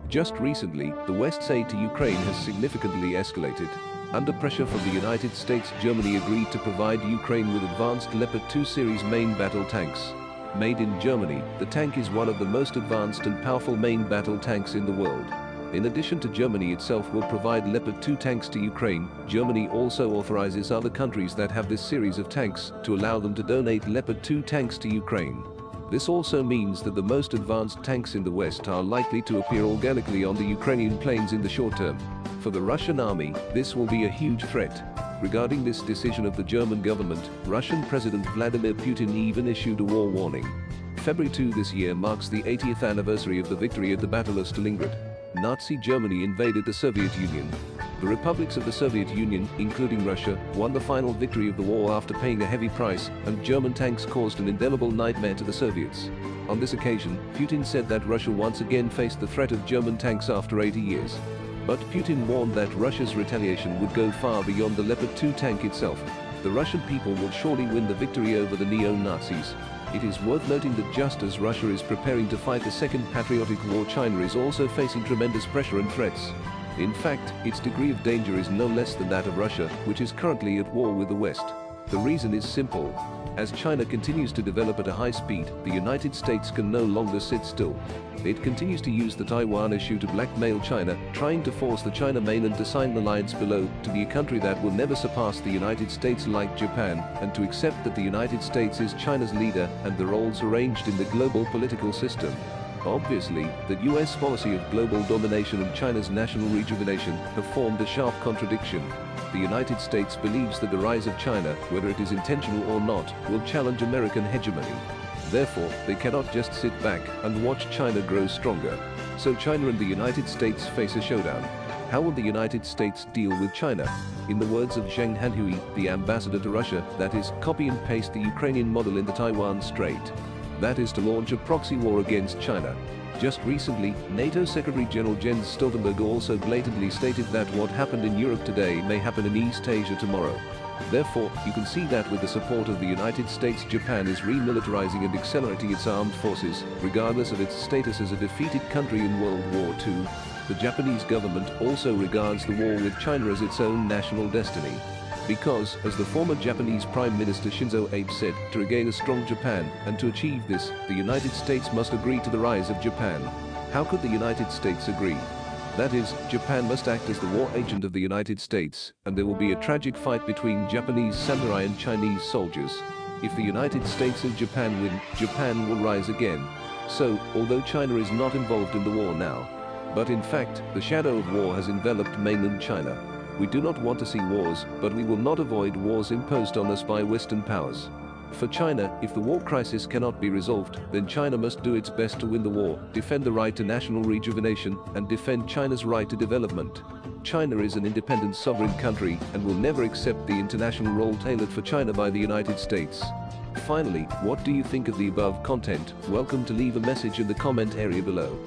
Just recently, the West's aid to Ukraine has significantly escalated. Under pressure from the United States, Germany agreed to provide Ukraine with advanced Leopard 2 series main battle tanks. Made in Germany, the tank is one of the most advanced and powerful main battle tanks in the world. In addition to Germany itself will provide Leopard 2 tanks to Ukraine, Germany also authorizes other countries that have this series of tanks to allow them to donate Leopard 2 tanks to Ukraine. This also means that the most advanced tanks in the West are likely to appear organically on the Ukrainian plains in the short term. For the Russian army, this will be a huge threat. Regarding this decision of the German government, Russian President Vladimir Putin even issued a war warning. February 2 this year marks the 80th anniversary of the victory at the Battle of Stalingrad. Nazi Germany invaded the Soviet Union. The republics of the Soviet Union, including Russia, won the final victory of the war after paying a heavy price, and German tanks caused an indelible nightmare to the Soviets. On this occasion, Putin said that Russia once again faced the threat of German tanks after 80 years. But Putin warned that Russia's retaliation would go far beyond the Leopard 2 tank itself. The Russian people will surely win the victory over the neo-Nazis. It is worth noting that just as Russia is preparing to fight the Second Patriotic War, China is also facing tremendous pressure and threats. In fact, its degree of danger is no less than that of Russia, which is currently at war with the West. The reason is simple. As China continues to develop at a high speed, the United States can no longer sit still. It continues to use the Taiwan issue to blackmail China, trying to force the China mainland to sign the lines below, to be a country that will never surpass the United States like Japan, and to accept that the United States is China's leader and the roles arranged in the global political system. Obviously, the US policy of global domination and China's national rejuvenation have formed a sharp contradiction. The United States believes that the rise of China, whether it is intentional or not, will challenge American hegemony. Therefore, they cannot just sit back and watch China grow stronger. So China and the United States face a showdown. How will the United States deal with China? In the words of Zheng Hanhui, the ambassador to Russia, that is, copy and paste the Ukrainian model in the Taiwan Strait. That is to launch a proxy war against China. Just recently, NATO Secretary General Jens Stoltenberg also blatantly stated that what happened in Europe today may happen in East Asia tomorrow. Therefore, you can see that with the support of the United States, Japan is remilitarizing and accelerating its armed forces, regardless of its status as a defeated country in World War II. The Japanese government also regards the war with China as its own national destiny. Because, as the former Japanese Prime Minister Shinzo Abe said, to regain a strong Japan, and to achieve this, the United States must agree to the rise of Japan. How could the United States agree? That is, Japan must act as the war agent of the United States, and there will be a tragic fight between Japanese samurai and Chinese soldiers. If the United States and Japan win, Japan will rise again. So, although China is not involved in the war now, but in fact, the shadow of war has enveloped mainland China. We do not want to see wars, but we will not avoid wars imposed on us by Western powers. For China, if the war crisis cannot be resolved, then China must do its best to win the war, defend the right to national rejuvenation, and defend China's right to development. China is an independent sovereign country and will never accept the international role tailored for China by the United States. Finally, what do you think of the above content? Welcome to leave a message in the comment area below.